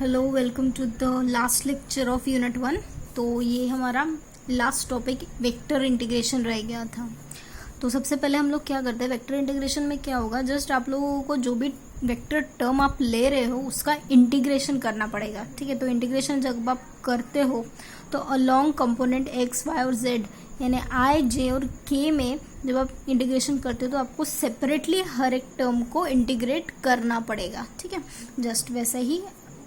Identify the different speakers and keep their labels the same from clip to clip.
Speaker 1: Hello, welcome to the last lecture of unit 1। तो ये हमारा लास्ट टॉपिक वेक्टर इंटीग्रेशन रह गया था। तो सबसे पहले हम लोग क्या करते हैं, वेक्टर इंटीग्रेशन में क्या होगा, जस्ट आप लोगों को जो भी वेक्टर टर्म आप ले रहे हो उसका इंटीग्रेशन करना पड़ेगा। ठीक है, तो इंटीग्रेशन जब आप करते हो तो अलोंग कंपोनेंट एक्स वाई और जेड यानी आई जे और के में जब आप इंटीग्रेशन करते हो तो आपको सेपरेटली हर एक टर्म को इंटीग्रेट करना पड़ेगा। ठीक है, जस्ट वैसे ही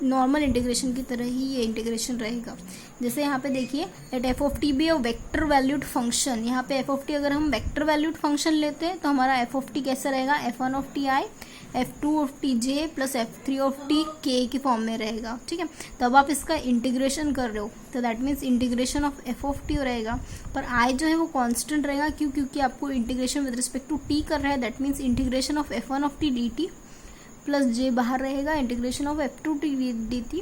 Speaker 1: नॉर्मल इंटीग्रेशन की तरह ही ये इंटीग्रेशन रहेगा। जैसे यहाँ पे देखिए, at f of t be a vector valued function. यहाँ पे एफ ऑफ टी अगर हम वेक्टर वैल्यूड फंक्शन लेते हैं तो हमारा एफ ऑफ टी कैसा रहेगा, F one of T i F two of T J plus F three of T के की फॉर्म में रहेगा। ठीक है, तब आप इसका इंटीग्रेशन कर रहे हो तो that means integration of f of T रहेगा, पर आई जो है वो कांस्टेंट रहेगा। क्यों? क्योंकि आपको integration with respect to t कर रहा है। That means integration of f one of t d t plus j बाहर रहेगा, integration of f two t d t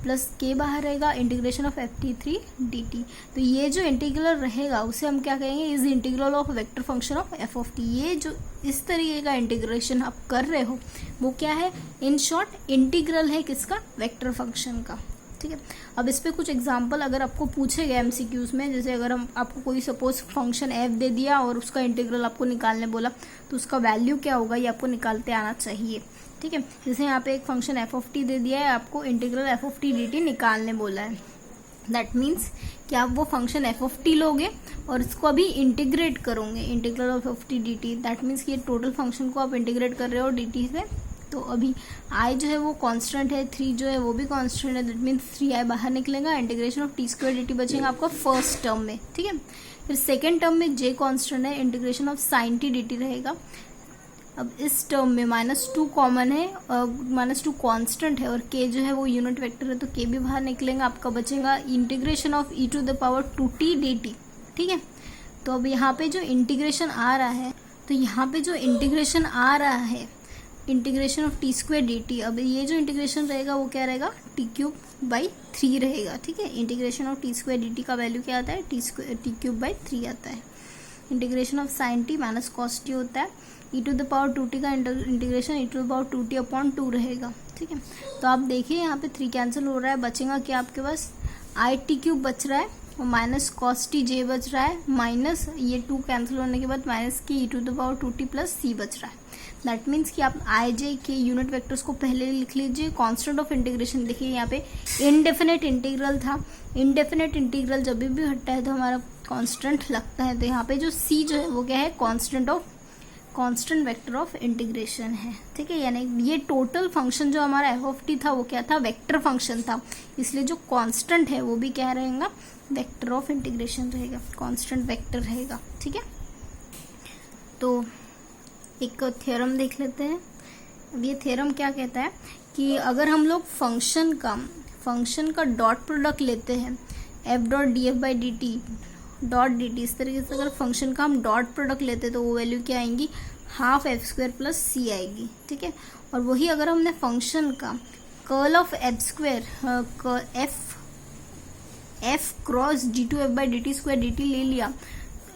Speaker 1: plus k बाहर रहेगा, integration of f t three d t. तो ये जो इंटीग्रल रहेगा उसे हम क्या कहेंगे, is integral of vector function of f of t. ये जो इस तरीके का इंटीग्रेशन आप कर रहे हो वो क्या है, इन शॉर्ट इंटीग्रल है किसका, वेक्टर फंक्शन का। ठीक है, अब इस पे कुछ एग्जांपल अगर आपको पूछे गए एमसीक्यूज में, जैसे अगर हम आपको कोई सपोज फंक्शन एफ दे दिया और उसका इंटीग्रल आपको निकालने बोला तो उसका वैल्यू क्या होगा ये आपको निकालते आना चाहिए। ठीक है, जैसे यहाँ पे एक फंक्शन एफ ऑफ टी दे दिया है, आपको integral F of t d T निकालने बोला है। दैट मीन्स कि आप वो फंक्शन एफ ऑफ टी लोगे और इसको अभी इंटीग्रेट करोगे, integral of f T d T. That means कि ये टोटल फंक्शन को आप इंटीग्रेट कर रहे हो डी टी से। तो अभी आई जो है वो कांस्टेंट है, 3 जो है वो भी कांस्टेंट है। दैट मीन्स 3i बाहर निकलेगा, integration of t square d t बचेगा आपका फर्स्ट टर्म में। ठीक है, फिर सेकेंड टर्म में j कांस्टेंट है, integration of sine T d T रहेगा। अब इस टर्म में -2 कॉमन है, -2 कांस्टेंट है और k जो है वो यूनिट वेक्टर है तो k भी बाहर निकलेगा, आपका बचेगा integration of e to the power 2t dt। ठीक है, तो अब यहाँ पे जो इंटीग्रेशन आ रहा है, तो यहाँ पे जो इंटीग्रेशन आ रहा है integration of t square d t, अब ये जो इंटीग्रेशन रहेगा वो क्या रहेगा, टी क्यूब बाई 3 रहेगा। ठीक है, integration of t square d t का वैल्यू क्या आता है, टी क्यूब बाई 3 आता है। Integration of sine t minus cos t होता है, e to the power 2t का integration e to the power 2t upon 2 रहेगा। ठीक है, तो आप देखिए यहाँ पे 3 कैंसिल हो रहा है, बचेगा क्या आपके पास, आई टी क्यूब बच रहा है और माइनस कॉस टी जे बच रहा है, माइनस ये 2 कैंसिल होने के बाद माइनस की e to the power 2t plus c बच रहा है। दैट मीन्स कि आप आई जे के यूनिट वेक्टर्स को पहले लिख लीजिए। कांस्टेंट ऑफ इंटीग्रेशन देखिए यहाँ पे इनडेफिनेट इंटीग्रल था, इनडेफिनेट इंटीग्रल जब भी हटता है तो हमारा कांस्टेंट लगता है। तो यहाँ पे जो सी जो है वो क्या है, कांस्टेंट वेक्टर ऑफ इंटीग्रेशन है। ठीक है, यानी ये टोटल फंक्शन जो हमारा एफ ऑफ टी था वो क्या था, वेक्टर फंक्शन था, इसलिए जो कांस्टेंट है वो भी क्या रहेगा, वेक्टर ऑफ इंटीग्रेशन रहेगा, कांस्टेंट वेक्टर रहेगा। ठीक है, तो एक थ्योरम देख लेते हैं। अब ये थ्योरम क्या कहता है कि अगर हम लोग फंक्शन का डॉट प्रोडक्ट लेते हैं, F dot d f by d t dot d t, इस तरीके से अगर फंक्शन का हम डॉट प्रोडक्ट लेते हैं तो वो वैल्यू क्या आएंगी, half f square plus c आएगी। ठीक है, और वही अगर हमने फंक्शन का curl of f square f cross g two f by d t square d t ले लिया,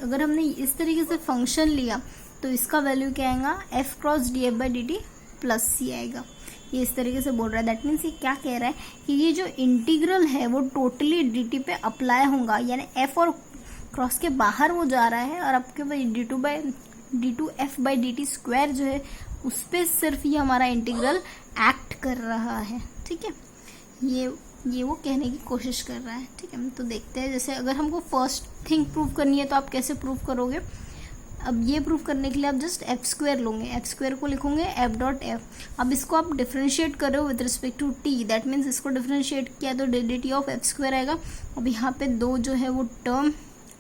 Speaker 1: अगर हमने इस तरीके से फंक्शन लिया तो इसका वैल्यू क्या आएगा, f cross d f by d t plus c आएगा। ये इस तरीके से बोल रहा है। दैट मीन्स ये क्या कह रहा है कि ये जो इंटीग्रल है वो टोटली डी टी पे अप्लाई होगा, यानी एफ और क्रॉस के बाहर वो जा रहा है और आपके पास d two f by d t square जो है उस पर सिर्फ ये हमारा इंटीग्रल एक्ट कर रहा है। ठीक है, ये वो कहने की कोशिश कर रहा है। ठीक है, तो देखते हैं, जैसे अगर हमको फर्स्ट थिंग प्रूव करनी है तो आप कैसे प्रूव करोगे। अब ये प्रूव करने के लिए आप जस्ट एफ स्क्वायर लोगे, एफ स्क्वायर को लिखोगे एफ डॉट एफ। अब इसको आप डिफरेंशिएट कर रहे हो with respect to t, that means इसको डिफरेंशिएट किया तो d t of f square आएगा। अब यहाँ पे 2 जो है वो टर्म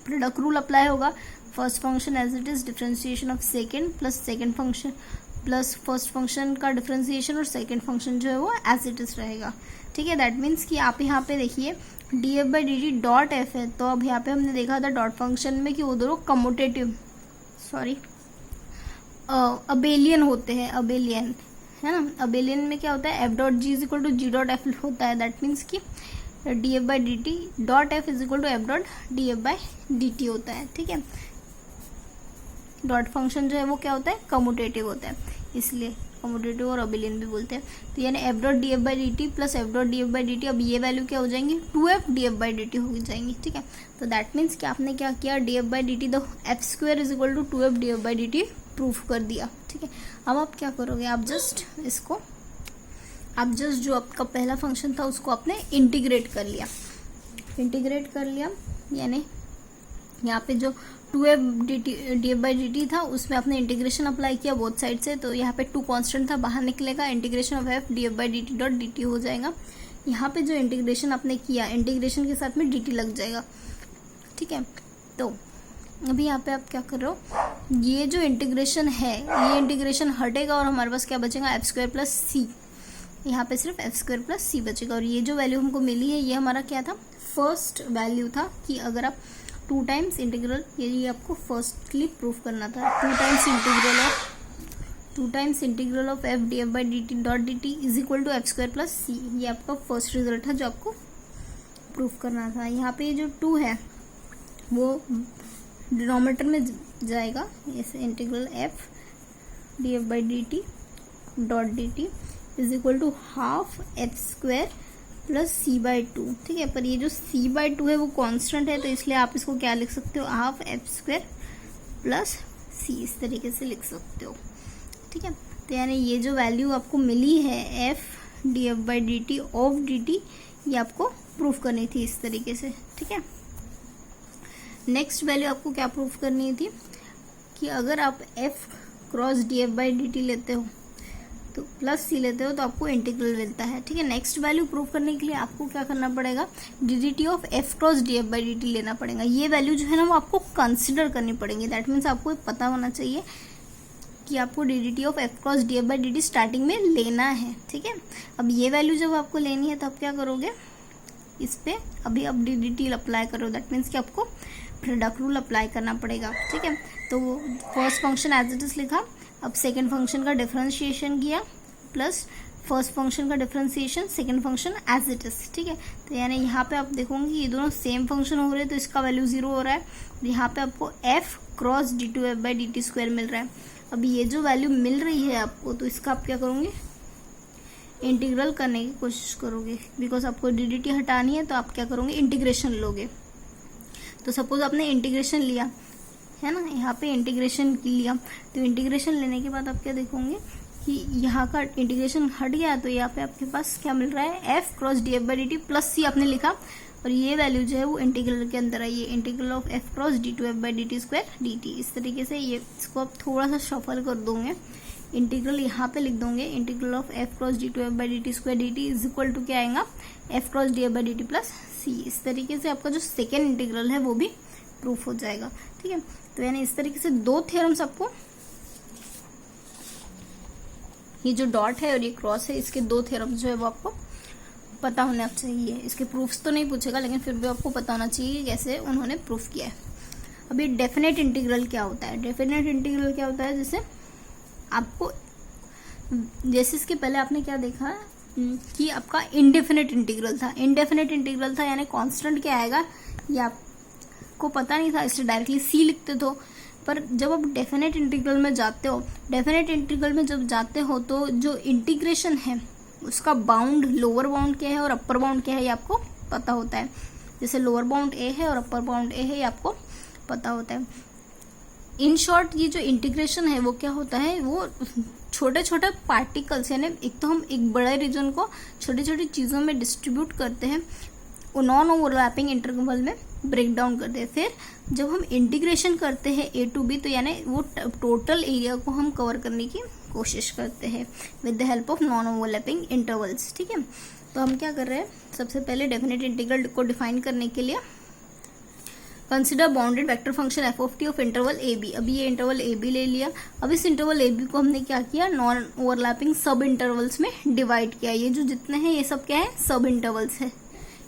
Speaker 1: प्रोडक्ट रूल अप्लाई होगा, first function as it is differentiation of second plus second function plus first function का डिफरेंशिएशन और सेकेंड फंक्शन जो है वो एज इट इज रहेगा। ठीक है, दैट मीन्स कि आप यहाँ पे देखिए D f by d t dot F है, तो अब यहाँ पे हमने देखा था डॉट फंक्शन में कि वो दोनों कम्यूटेटिव अबेलियन होते हैं, अबेलियन है ना। अबेलियन में क्या होता है, f dot g is equal to g dot f होता है। दैट मीन्स कि d f by d t dot f is equal to f dot d f by d t होता है। ठीक है, डॉट फंक्शन जो है वो क्या होता है, कम्यूटेटिव होता है, इसलिए कमोडेटिव और अबिलियन भी बोलते हैं। तो यानी F dot d f by d t plus F dot d f by d t, अब ये वैल्यू क्या हो जाएंगी 2f d f by d T हो जाएंगी। ठीक है, तो दैट मीन्स कि आपने क्या किया, d f by d t the f square is equal to 2f d f by d t proof कर दिया। ठीक है, अब आप क्या करोगे, आप जस्ट जो आपका पहला फंक्शन था उसको आपने इंटीग्रेट कर लिया, यानी यहाँ पे जो 2f d f by d t था उसमें आपने इंटीग्रेशन अप्लाई किया बोथ साइड से, तो यहाँ पे 2 कांस्टेंट था, बाहर निकलेगा, integration of f d f by d t dot d T हो जाएगा। यहाँ पे जो इंटीग्रेशन आपने किया, इंटीग्रेशन के साथ में डी टी लग जाएगा। ठीक है, तो अभी यहाँ पे आप क्या कर रहे हो, ये जो इंटीग्रेशन है ये इंटीग्रेशन हटेगा और हमारे पास क्या बचेगा, एफ स्क्वायर प्लस सी, यहाँ पे सिर्फ एफ स्क्वायर प्लस सी बचेगा। और ये जो वैल्यू हमको मिली है ये हमारा क्या था, फर्स्ट वैल्यू था कि अगर आप 2 टाइम्स इंटीग्रल, ये आपको फर्स्टली प्रूफ करना था, 2 times integral of f d f by d t dot d t is equal to f square plus c, ये आपका फर्स्ट रिजल्ट था जो आपको प्रूफ करना था। यहाँ पे ये जो 2 है वो डिनोमिनेटर में जाएगा, ऐसे integral f d f by d t dot d t is equal to half f square plus c by 2। ठीक है, पर ये जो सी बाई 2 है वो कांस्टेंट है, तो इसलिए आप इसको क्या लिख सकते हो, half f square plus c, इस तरीके से लिख सकते हो। ठीक है, तो यानी ये जो वैल्यू आपको मिली है F d f by d t of d T, ये आपको प्रूफ करनी थी इस तरीके से। ठीक है, नेक्स्ट वैल्यू आपको क्या प्रूफ करनी थी कि अगर आप F cross d f by d T लेते हो तो प्लस सी लेते हो तो आपको इंटीग्रल मिलता है। ठीक है, नेक्स्ट वैल्यू प्रूफ करने के लिए आपको क्या करना पड़ेगा, D d t of f cross d f by d T लेना पड़ेगा। ये वैल्यू जो है ना वो आपको कंसिडर करनी पड़ेगी, दैट मीन्स आपको पता होना चाहिए कि आपको D d t of f cross d f by d T starting में लेना है। ठीक है, अब ये वैल्यू जब आपको लेनी है तो आप क्या करोगे, इस पे अभी आप डी डी टी अप्लाई करो, दैट मीन्स कि आपको प्रोडक्ट रूल अप्लाई करना पड़ेगा। ठीक है, तो first function as it is लिखा, अब सेकेंड फंक्शन का डिफरेंशिएशन किया प्लस फर्स्ट फंक्शन का differentiation, second function as it is. ठीक है, तो यानी यहाँ पे आप देखोगे ये दोनों सेम फंक्शन हो रहे हैं तो इसका वैल्यू 0 हो रहा है, यहाँ पे आपको f cross d two f by d t square मिल रहा है। अब ये जो वैल्यू मिल रही है आपको, तो इसका आप क्या करोगे, इंटीग्रल करने की कोशिश करोगे, बिकॉज आपको डी डी टी हटानी है तो आप क्या करोगे, इंटीग्रेशन लोगे। तो सपोज आपने इंटीग्रेशन लिया है ना, यहाँ पे इंटीग्रेशन लिया, तो इंटीग्रेशन लेने के बाद आप क्या देखोगे कि यहाँ का इंटीग्रेशन हट गया, तो यहाँ पे आपके पास क्या मिल रहा है, f cross d f by d t plus c आपने लिखा, और ये वैल्यू जो है वो इंटीग्रल के अंदर आई है, integral of f cross d two f by d t square d t. इस तरीके से ये इसको आप थोड़ा सा शफल कर दोगे, इंटीग्रल यहाँ पे लिख दोगे, integral of f cross d two f by d t square d t is equal to क्या आएगा, f cross d f by d t plus c. इस तरीके से आपका जो सेकेंड इंटीग्रल है वो भी प्रूफ हो जाएगा। ठीक है, तो यानी इस तरीके से 2 थ्योरम्स आपको, ये जो डॉट है और ये क्रॉस है, इसके 2 थ्योरम्स जो है वो आपको पता होना चाहिए। इसके प्रूफ्स तो नहीं पूछेगा लेकिन फिर भी आपको पता होना चाहिए कि कैसे उन्होंने प्रूफ किया है। अब ये डेफिनेट इंटीग्रल क्या होता है, डेफिनेट इंटीग्रल क्या होता है, जैसे आपको, जैसे इसके पहले आपने क्या देखा कि आपका इंडेफिनेट इंटीग्रल था, इंडेफिनेट इंटीग्रल था यानी कांस्टेंट क्या आएगा ये आपको पता नहीं था, इससे डायरेक्टली सी लिखते थे। पर जब आप डेफिनेट इंटीग्रल में जाते हो, डेफिनेट इंटीग्रल में जब जाते हो तो जो इंटीग्रेशन है उसका बाउंड, लोअर बाउंड क्या है और अपर बाउंड क्या है ये आपको पता होता है। जैसे लोअर बाउंड ए है और अपर बाउंड ए है, ये आपको पता होता है। इन शॉर्ट ये जो इंटीग्रेशन है वो क्या होता है, वो छोटे छोटे पार्टिकल्स, यानी एक तो हम एक बड़े रीजन को छोटी छोटी चीज़ों में डिस्ट्रीब्यूट करते हैं, वो नॉन ओवरलैपिंग इंटरवल में ब्रेक डाउन करते हैं। फिर जब हम इंटीग्रेशन करते हैं ए टू बी, तो यानी वो टोटल एरिया को हम कवर करने की कोशिश करते हैं with the help of non overlapping intervals. ठीक है, तो हम क्या कर रहे हैं, सबसे पहले डेफिनेट इंटीग्रल को डिफाइन करने के लिए consider bounded vector function f of t of interval a b. अभी ये इंटरवल ए बी ले लिया, अब इस इंटरवल ए बी को हमने क्या किया, नॉन ओवरलैपिंग सब इंटरवल्स में डिवाइड किया। ये जो जितने हैं ये सब क्या है, सब इंटरवल्स है।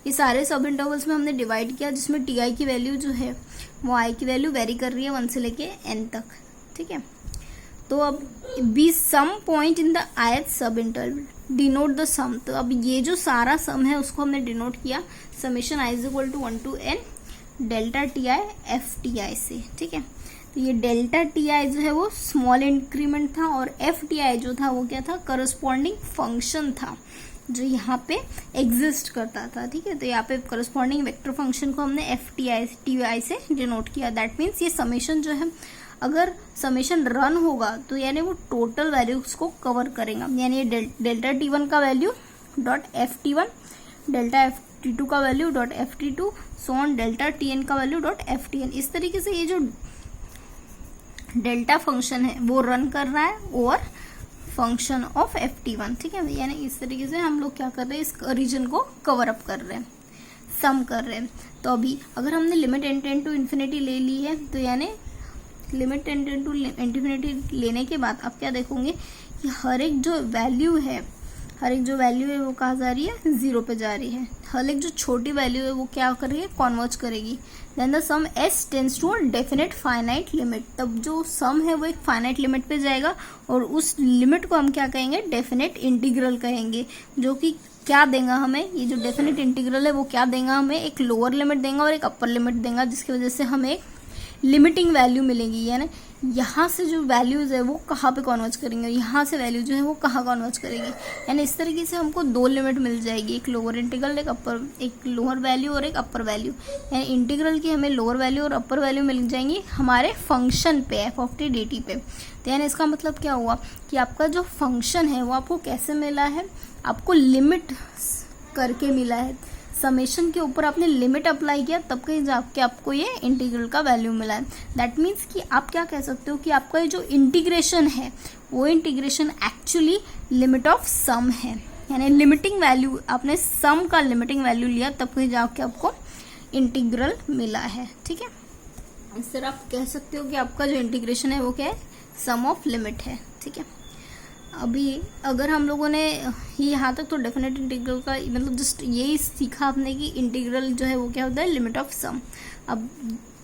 Speaker 1: ये सारे सब इंटरवल्स में हमने डिवाइड किया, जिसमें टी आई की वैल्यू जो है वो आई की वैल्यू वेरी कर रही है 1 से लेके n तक। ठीक है, तो अब be some point in the ith sub interval denote the sum. तो अब ये जो सारा सम है उसको हमने डिनोट किया summation i is equal to 1 to n delta t i f t i से। ठीक है, तो ये डेल्टा टी आई जो है वो स्मॉल इंक्रीमेंट था, और एफ टी आई जो था वो क्या था, करस्पॉन्डिंग फंक्शन था जो यहाँ पे एग्जिस्ट करता था। ठीक है, तो यहाँ पे करस्पॉन्डिंग वेक्टर फंक्शन को हमने एफ टी आई से डिनोट किया। दैट मीन्स ये समेशन जो है, अगर समेशन रन होगा तो यानी वो टोटल वैल्यूज को कवर करेगा, यानी ये डेल्टा टी वन का value dot f t one, delta f t two का value dot f t two, so on delta t n का value dot f t n. इस तरीके से ये जो डेल्टा फंक्शन है वो रन कर रहा है over function of f t one. ठीक है, यानी इस तरीके से हम लोग क्या कर रहे हैं, इस रीजन को कवर अप कर रहे हैं, सम कर रहे हैं। तो अभी अगर हमने limit n tend to infinity ले ली है, तो यानी limit n tend to infinity लेने के बाद आप क्या देखोगे कि हर एक जो वैल्यू है वो कहाँ जा रही है, जीरो पे जा रही है। हर एक जो छोटी वैल्यू है वो क्या करेगी, कॉन्वर्ज करेगी। Then the sum s tends to a definite finite limit, तब जो सम है वो एक फाइनाइट लिमिट पे जाएगा, और उस लिमिट को हम क्या कहेंगे, डेफिनेट इंटीग्रल कहेंगे, जो कि क्या देगा हमें, ये जो डेफिनेट इंटीग्रल है वो क्या देगा हमें, एक लोअर लिमिट देगा और एक अपर लिमिट देगा, जिसकी वजह से हमें लिमिटिंग वैल्यू मिलेगी। यानी यहाँ से जो वैल्यूज है वो कहाँ पे कॉन्वर्ज करेंगे, यहाँ से वैल्यू जो है वो कहाँ कॉन्वर्ज करेगी। यानी इस तरीके से हमको दो लिमिट मिल जाएगी, एक लोअर इंटीग्रल, एक लोअर वैल्यू और एक अपर वैल्यू। यानी इंटीग्रल की हमें लोअर वैल्यू और अपर वैल्यू मिल जाएंगी हमारे फंक्शन पे, F of t d t पे। तो यानी इसका मतलब क्या हुआ कि आपका जो फंक्शन है वो आपको कैसे मिला है, आपको लिमिट करके मिला है। समेशन के ऊपर आपने लिमिट अप्लाई किया, तब कहीं जाके आपको ये इंटीग्रल का वैल्यू मिला है। दैट मीन्स कि आप क्या कह सकते हो कि आपका ये जो इंटीग्रेशन है वो integration actually limit of some है। यानी लिमिटिंग वैल्यू, आपने सम का लिमिटिंग वैल्यू लिया, तब कहीं जाके आपको इंटीग्रल मिला है। ठीक है, इस तरह आप कह सकते हो कि आपका जो इंटीग्रेशन है वो क्या है, सम ऑफ लिमिट है। ठीक है, अभी अगर हम लोगों ने यहाँ तक तो डेफिनेट इंटीग्रल का मतलब जस्ट यही सीखा आपने कि इंटीग्रल जो है वो क्या होता है, लिमिट ऑफ सम। अब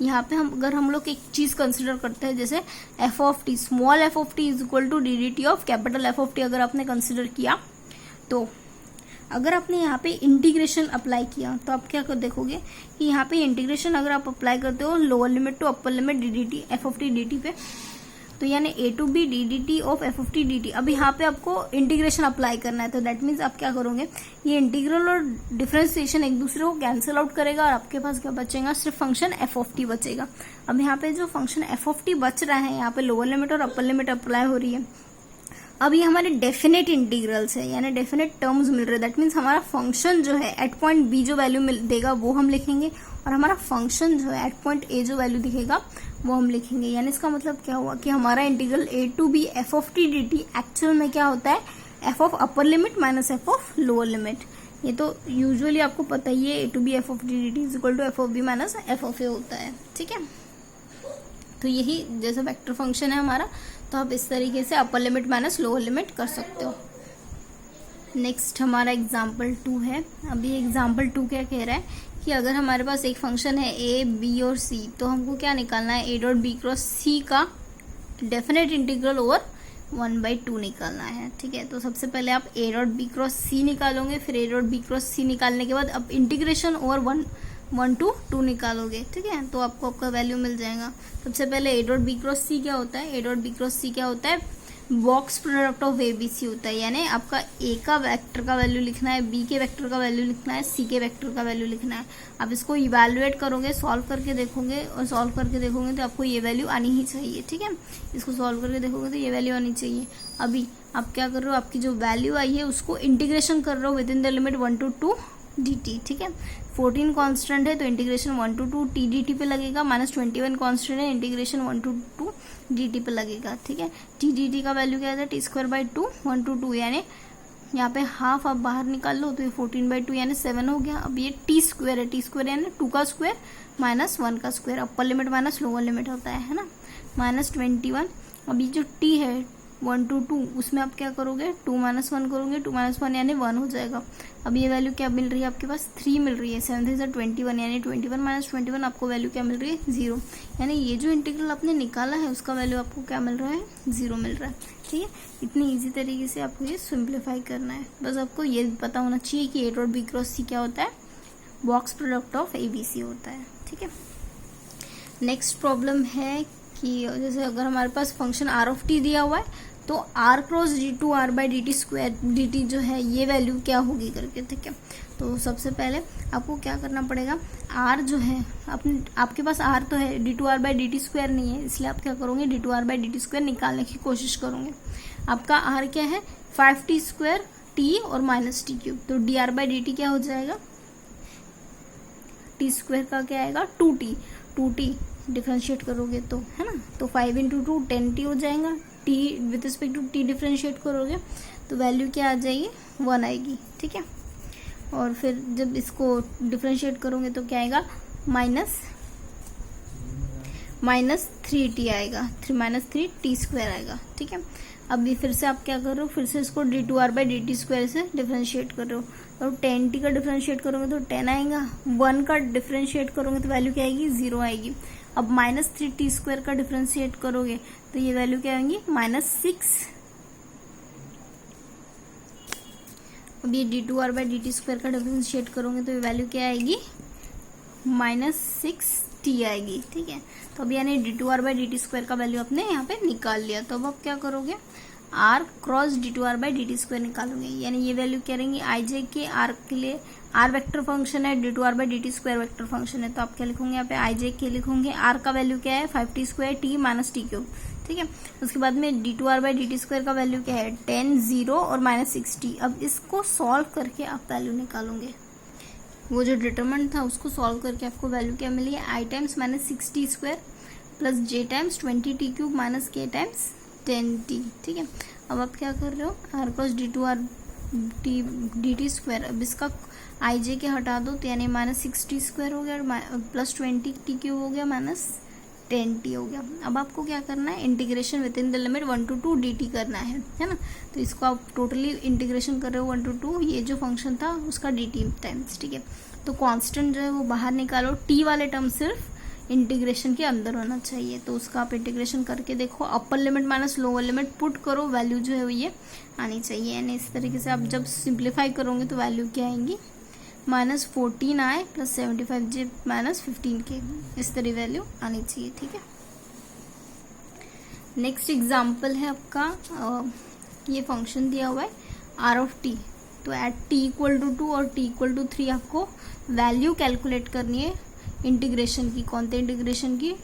Speaker 1: यहाँ पे अगर हम लोग एक चीज कंसिडर करते हैं, जैसे f of t, small f of t is equal to d d t of capital f of t, अगर आपने कंसिडर किया, तो अगर आपने यहाँ पे इंटीग्रेशन अप्लाई किया तो आप क्या कर देखोगे कि यहाँ पे इंटीग्रेशन अगर आप अप्लाई करते हो lower limit to upper limit d d t f of t d t पे, तो यानी a to b d d t of f of t d t. अब यहाँ पे आपको इंटीग्रेशन अप्लाई करना है, तो दैट मीन्स आप क्या करोगे, ये इंटीग्रल और डिफरेंशिएशन एक दूसरे को कैंसिल आउट करेगा, और आपके पास क्या बचेगा, सिर्फ फंक्शन एफ ऑफ टी बचेगा। अब यहाँ पे जो फंक्शन एफ ऑफ टी बच रहा है, यहाँ पे लोअर लिमिट और अपर लिमिट अप्लाई हो रही है। अब ये हमारे डेफिनेट इंटीग्रल्स है, यानी डेफिनेट टर्म्स मिल रहे हैं। दैट मीन्स हमारा फंक्शन जो है एट पॉइंट बी जो वैल्यू देगा वो हम लिखेंगे, और हमारा फंक्शन जो है एट पॉइंट ए जो वैल्यू दिखेगा वो हम लिखेंगे। यानी इसका मतलब क्या हुआ कि हमारा integral a to b f of t d t actual में क्या होता है, f of upper limit minus f of lower limit. ये तो यूजुअली आपको पता ही है, a to b f of t d t is equal to f of b minus f of a होता है। ठीक है, तो यही जैसे वेक्टर फंक्शन है हमारा, तो आप इस तरीके से अपर लिमिट माइनस लोअर लिमिट कर सकते हो। नेक्स्ट हमारा एग्जाम्पल 2 है। अभी एग्जाम्पल 2 क्या कह रहा है कि अगर हमारे पास एक फंक्शन है ए बी और सी, तो हमको क्या निकालना है, ए डॉट बी क्रॉस सी का डेफिनेट इंटीग्रल ओवर 1/2 निकालना है। ठीक है, तो सबसे पहले आप ए डॉट बी क्रॉस सी निकालोगे, फिर ए डॉट बी क्रॉस सी निकालने के बाद अब इंटीग्रेशन ओवर 1 to 2 निकालोगे। ठीक है, तो आपको आपका वैल्यू मिल जाएगा। सबसे पहले a dot b cross c क्या होता है, a dot b cross c क्या होता है, box product of a b c होता है। यानी आपका ए का वेक्टर का वैल्यू लिखना है, बी के वेक्टर का वैल्यू लिखना है, सी के वेक्टर का वैल्यू लिखना है। आप इसको इवेलुएट करोगे, सॉल्व करके देखोगे, और सॉल्व करके देखोगे तो आपको ये वैल्यू आनी ही चाहिए। ठीक है, इसको सॉल्व करके देखोगे तो ये वैल्यू आनी चाहिए। अभी आप क्या कर रहे हो, आपकी जो वैल्यू आई है उसको इंटीग्रेशन कर रहे हो with in the limit 1 to 2 dt। ठीक है, 14 कांस्टेंट है तो इंटीग्रेशन 1 to 2 t dt पे लगेगा, माइनस 21 कांस्टेंट है, इंटीग्रेशन 1 to 2 dt पे लगेगा। ठीक है, t dt का वैल्यू क्या है, t²/2 1 to 2, यानी यहाँ पे हाफ आप बाहर निकाल लो तो ये 14/2 यानी 7 हो गया। अब ये t² है, t² यानी 2 का स्क्वायर माइनस 1 का स्क्वायर, अपर लिमिट माइनस लोअर लिमिट होता है ना, माइनस 21। अब ये जो t है 1 to 2, उसमें आप क्या करोगे, 2 - 1 करोगे, 2 - 1 यानी 1 हो जाएगा। अब ये वैल्यू क्या मिल रही है आपके पास, 3 मिल रही है, 7 3 21 यानी 21 - 21 आपको वैल्यू क्या मिल रही है, 0। यानी ये जो इंटीग्रल आपने निकाला है उसका वैल्यू आपको क्या मिल रहा है, 0 मिल रहा है। ठीक है, इतनी इजी तरीके से आपको ये सिंप्लीफाई करना है। बस आपको ये पता होना चाहिए कि a dot b cross c क्या होता है, box product of a b c होता है। ठीक है, नेक्स्ट प्रॉब्लम है कि जैसे अगर हमारे पास फंक्शन आर ऑफ टी दिया हुआ है तो r cross d two r by d t square d t जो है ये वैल्यू क्या होगी करके, ठीक है। तो सबसे पहले आपको क्या करना पड़ेगा, आर जो है आपके पास आर तो है, d two r by d t square नहीं है, इसलिए आप क्या करोगे, d two r by d t square निकालने की कोशिश करोगे। आपका आर क्या है, 5t स्क्वायर टी और माइनस टी क्यूब, तो d r by d t क्या हो जाएगा, टी स्क्वायर का क्या आएगा 2t डिफ्रेंशिएट करोगे तो, है ना, तो 5 इंटू 2 10t हो जाएगा। T with respect to t differentiate करोगे तो वैल्यू क्या आ जाएगी, 1 आएगी, ठीक है। और फिर जब इसको डिफ्रेंशिएट करोगे तो क्या आएगा, माइनस 3t आएगा, माइनस 3t स्क्वायर आएगा, ठीक है। अभी फिर से आप क्या कर रहे हो, फिर से इसको d two r by d t square से डिफ्रेंशिएट कर रहे हो, और 10t का डिफ्रेंशिएट करोगे तो 10 आएगा, 1 का डिफ्रेंशिएट करोगे तो वैल्यू क्या आएगी, 0 आएगी। अब माइनस 3t स्क्वायर का डिफ्रेंशिएट करोगे तो ये वैल्यू क्या आएंगी, -6। अब ये d two r by d t square का डिफ्रेंशिएट करोगे तो ये वैल्यू क्या आएगी, -6t आएगी, ठीक है। तो अब यानी d two r by d t square का वैल्यू आपने यहाँ पे निकाल लिया। तो अब आप क्या करोगे, r cross d two r by d t square निकालोगे, यानी ये वैल्यू क्या रहेंगी, आई जे के आर के लिए, आर वेक्टर फंक्शन है, d two r by d t square vector function है, तो आप क्या लिखोगे यहाँ पे, आई जे के लिखोगे, आर का वैल्यू क्या है 5t square t minus t cube, ठीक है। उसके बाद में d two r by d t square का वैल्यू क्या है 10, 0 और -6t। अब इसको सॉल्व करके आप वैल्यू निकालोगे, वो जो डिटरमिनेंट था उसको सॉल्व करके आपको वैल्यू क्या मिली है, i times -6t square plus j times 20t cube minus k times 10t, ठीक है। अब आप क्या कर रहे हो, r cross d two r d t square, अब इसका आई जे के हटा दो तो यानी -6t स्क्वायर हो गया और प्लस 20t क्यूब हो गया माइनस 10t हो गया। अब आपको क्या करना है, integration with in the limit 1 to 2 dt करना है ना। तो इसको आप टोटली इंटीग्रेशन कर रहे हो 1 to 2, ये जो फंक्शन था उसका dt टाइम्स, ठीक है। तो कांस्टेंट जो है वो बाहर निकालो, t वाले टर्म सिर्फ इंटीग्रेशन के अंदर होना चाहिए, तो उसका आप इंटीग्रेशन करके देखो, अपर limit minus lower limit put करो, वैल्यू जो है वो ये आनी चाहिए। यानी इस तरीके से आप जब सिंप्लीफाई करोगे तो वैल्यू क्या आएंगी, -14 आए प्लस 75j -15k, इस तरह वैल्यू आनी चाहिए, ठीक है। नेक्स्ट एग्जाम्पल है आपका, ये फंक्शन दिया हुआ है आर ऑफ टी, तो एट t इक्वल टू 2 और t इक्वल टू 3 आपको वैल्यू कैलकुलेट करनी है इंटीग्रेशन की, कौन थे इंटीग्रेशन की,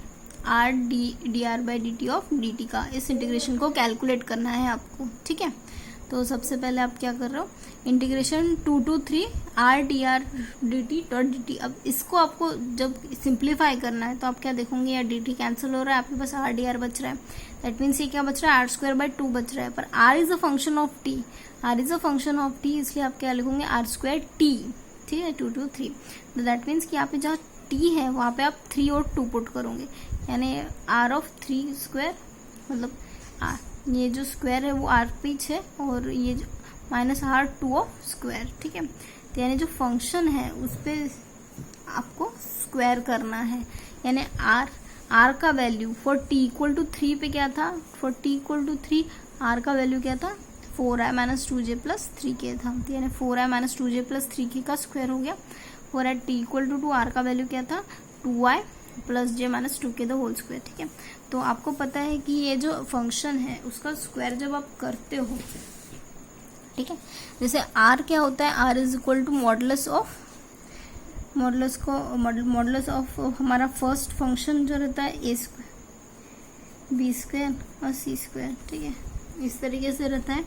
Speaker 1: R D r by d t of d t का, इस इंटीग्रेशन को कैलकुलेट करना है आपको, ठीक है। तो सबसे पहले आप क्या कर रहे हो, integration 2 to 3 R D R d t dot d t. अब इसको आपको जब सिंप्लीफाई करना है तो आप क्या देखोगे, या डी टी कैंसिल हो रहा है, आपके पास आर डी आर बच रहा है, दैट मीन्स ये क्या बच रहा है, आर स्क्वायर बाई 2 बच रहा है, पर r is a function of t, r is a function of t, इसलिए आप क्या लिखोगे, आर स्क्वायर टी, ठीक है, 2 to 3। तो दैट मीन्स कि यहाँ पे जहाँ टी है वहाँ पे आप 3 और 2 पुट करोगे, यानी आर ऑफ 3 स्क्वायर, मतलब ये जो स्क्वायर है वो आर पीच है और ये जो माइनस आर 2 ऑफ स्क्वायर, ठीक है। तो यानी जो फंक्शन है उस पर आपको स्क्वायर करना है, यानी आर का value for t equal to 3 पे क्या था, for t equal to 3 r का वैल्यू क्या था, 4i minus 2j plus 3k था, तो यानी 4i minus 2j plus 3k का स्क्वायर हो गया। और at t equal to 2 r का वैल्यू क्या था, 2i plus j minus 2k the whole square, ठीक है। तो आपको पता है कि ये जो फंक्शन है उसका स्क्वायर जब आप करते हो, ठीक है, जैसे आर क्या होता है, r is equal to modulus of हमारा फर्स्ट फंक्शन जो रहता है ए स्क्वायर बी स्क्वायर और सी स्क्वायर, ठीक है, इस तरीके से रहता है,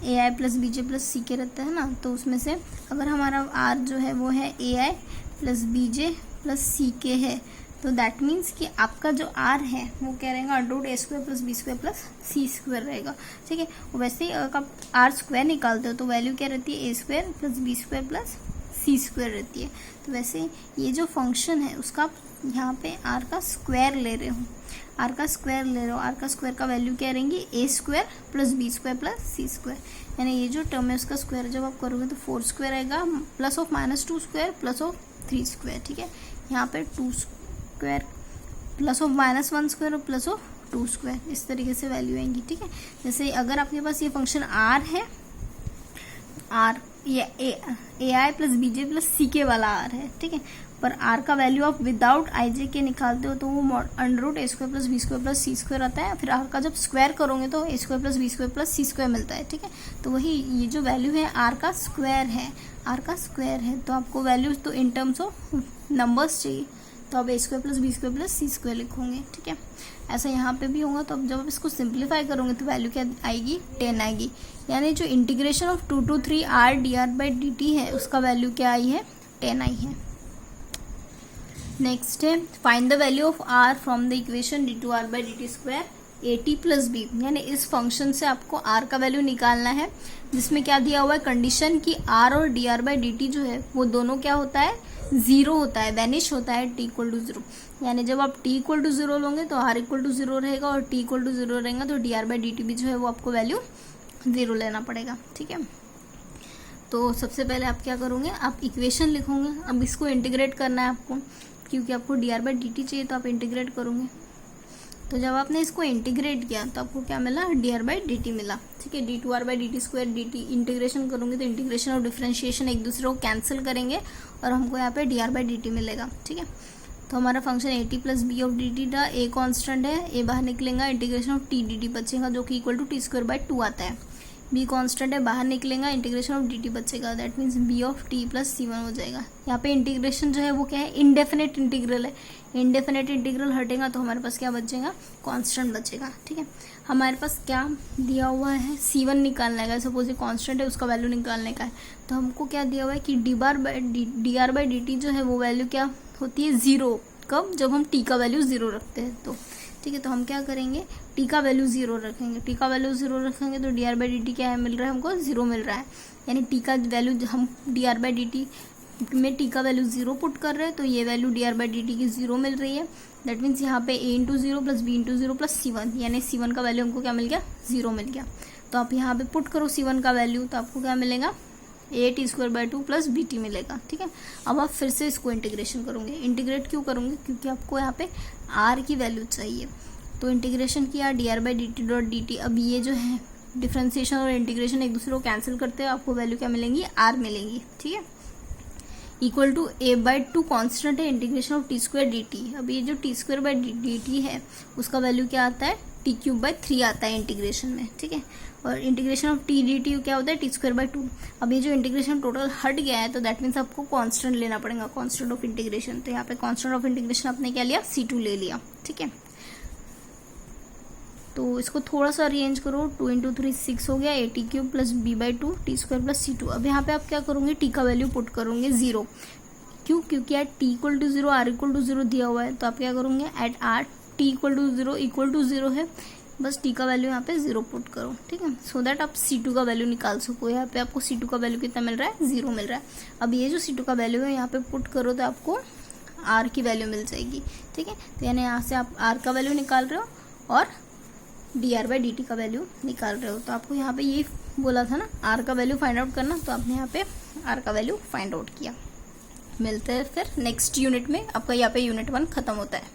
Speaker 1: ए आई प्लस बी जे प्लस सी के रहता है ना। तो उसमें से अगर हमारा आर जो है वो है ए आई प्लस बी जे प्लस सी के है, तो दैट मीन्स कि आपका जो आर है वो क्या रहेगा, root a square plus b square plus c square रहेगा, ठीक है। वैसे ही अगर आप आर स्क्वायर निकालते हो तो वैल्यू क्या रहती है, a square plus b square plus c square रहती है। तो वैसे ये जो फंक्शन है उसका आप यहाँ पे आर का स्क्वायर ले रहे हो, आर का स्क्वायर का वैल्यू क्या रहेंगी, a square plus b square plus c square, यानी ये जो टर्म है उसका स्क्वायर जब आप करोगे तो 4 स्क्वायर आएगा plus of -2 square plus of 3 square, ठीक है। यहाँ पे 2 स्क्वायर प्लस ऑफ -1 स्क्वायर और प्लस ऑफ 2 स्क्वायर, इस तरीके से वैल्यू आएंगी, ठीक है। जैसे अगर आपके पास ये फंक्शन आर है, आर ये ए आई प्लस बी जे प्लस सी के वाला आर है, ठीक है। पर आर का वैल्यू आप विदाउट आई जे के निकालते हो तो वो under root a square plus b square plus c square आता है। फिर आर का जब स्क्वायर करोगे तो a square plus b square plus c square मिलता है, ठीक है। तो वही ये जो वैल्यू है आर का स्क्वायर है, आर का स्क्वायर है। तो आपको वैल्यू तो इन टर्म्स ऑफ नंबर्स चाहिए, तो आप a square plus b square plus c square लिखोगे, ठीक है। ऐसा यहाँ पे भी होगा। तो अब जब आप इसको सिंप्लीफाई करोगे तो वैल्यू क्या आएगी, 10 आएगी। यानी जो integration of 2 to 3 R D r by d t है उसका वैल्यू क्या आई है, 10 आई है। नेक्स्ट है find the value of r from the equation d two r by d t square a t plus b. यानी इस फंक्शन से आपको आर का वैल्यू निकालना है, जिसमें क्या दिया हुआ है कंडीशन की आर और D r by d t जो है वो दोनों क्या होता है, जीरो होता है, वैनिश होता है टी इक्वल टू जीरो। यानी जब आप टी इक्वल टू जीरो लोगे तो आर इक्वल टू जीरो रहेगा और टी इक्वल टू जीरो रहेगा तो d r by d T भी जो है वो आपको वैल्यू जीरो लेना पड़ेगा, ठीक है। तो सबसे पहले आप क्या करोगे, आप इक्वेशन लिखोगे। अब इसको इंटीग्रेट करना है आपको, क्योंकि आपको D r by d T चाहिए तो आप इंटीग्रेट करोगे। तो जब आपने इसको इंटीग्रेट किया तो आपको क्या मिला, d r by d t मिला, ठीक है। D two r by d t square d t integration करोगे तो इंटीग्रेशन और डिफरेंशिएशन एक दूसरे को कैंसिल करेंगे और हमको यहाँ पे d r by d t मिलेगा, ठीक है। तो हमारा function a t plus b of d t था, ए कॉन्स्टेंट है, ए बाहर निकलेगा, integration of t d t बचेगा जो कि equal to t square by 2 आता है। बी कॉन्स्टेंट है, बाहर निकलेगा, इंटीग्रेशन ऑफ डी टी बचेगा, that means b of t plus c one हो जाएगा। यहाँ पे इंटीग्रेशन जो है वो क्या है, इनडेफिनेट इंटीग्रल है। इनडेफिनेट इंटीग्रल हटेगा तो हमारे पास क्या बचेगा, कांस्टेंट बचेगा, ठीक है। हमारे पास क्या दिया हुआ है, C1 निकालने का। सपोज ये कांस्टेंट है, उसका वैल्यू निकालने का है। तो हमको क्या दिया हुआ है कि D r by d t जो है वो वैल्यू क्या होती है, जीरो। कब, जब हम टी का वैल्यू जीरो रखते हैं तो, ठीक है। तो हम क्या करेंगे, टी का वैल्यू जीरो रखेंगे। टी का वैल्यू जीरो रखेंगे तो d r by d t क्या है मिल रहा है हमको, जीरो मिल रहा है। यानी टी का वैल्यू हम d r by d t में टी का वैल्यू जीरो पुट कर रहे हैं तो ये value d r by d t की जीरो मिल रही है। दैट मीन्स यहाँ पे a into zero plus b into zero plus C1, यानी C1 का वैल्यू हमको क्या मिल गया, जीरो मिल गया। तो आप यहाँ पे पुट करो C1 का वैल्यू तो आपको क्या मिलेगा, a t square by 2 plus b t मिलेगा, ठीक है। अब आप फिर से इसको इंटीग्रेशन करोगे। इंटीग्रेट क्यों करोगे, क्योंकि आपको यहाँ पे आर की वैल्यू चाहिए। तो इंटीग्रेशन किया D r by d t dot d t. अब ये जो है डिफरेंशिएशन और इंटीग्रेशन एक दूसरे को कैंसिल करते हैं, आपको वैल्यू क्या मिलेंगी, आर मिलेंगी, ठीक है। Equal to a by 2 constant है, integration of t square d t. अब ये जो t square by d t है उसका वैल्यू क्या आता है, टी क्यूब बाई 3 आता है इंटीग्रेशन में, ठीक है। और integration of t d t क्या होता है, टी स्क्वायर बाई 2। अब ये जो इंटीग्रेशन टोटल हट गया है तो दैट मीन्स आपको कांस्टेंट लेना पड़ेगा, कांस्टेंट ऑफ इंटीग्रेशन। तो यहाँ पे कांस्टेंट ऑफ इंटीग्रेशन आपने क्या लिया, C2 ले लिया, ठीक है। तो इसको थोड़ा सा अरेंज करो, 2 इंटू 3 6 हो गया, a t cube plus b by 2 t square plus C2। अब यहाँ पे आप क्या करोगे, टी का वैल्यू पुट करोगे जीरो। क्यों, क्योंकि at t equal to zero r equal to zero दिया हुआ है। तो आप क्या करोगे, at r t equal to zero है, बस टी का वैल्यू यहाँ पे जीरो पुट करो, ठीक है। सो दैट आप C2 का वैल्यू निकाल सको। यहाँ पे आपको C2 का वैल्यू कितना मिल रहा है, जीरो मिल रहा है। अब ये जो C2 का वैल्यू है यहाँ पे पुट करो तो आपको आर की वैल्यू मिल जाएगी, ठीक है। तो यानी यहाँ से आप आर का वैल्यू निकाल रहे हो और D r by d t का वैल्यू निकाल रहे हो। तो आपको यहाँ पे ये बोला था ना, आर का वैल्यू फाइंड आउट करना, तो आपने यहाँ पे आर का वैल्यू फाइंड आउट किया। मिलते हैं फिर नेक्स्ट यूनिट में। आपका यहाँ पे यूनिट 1 खत्म होता है।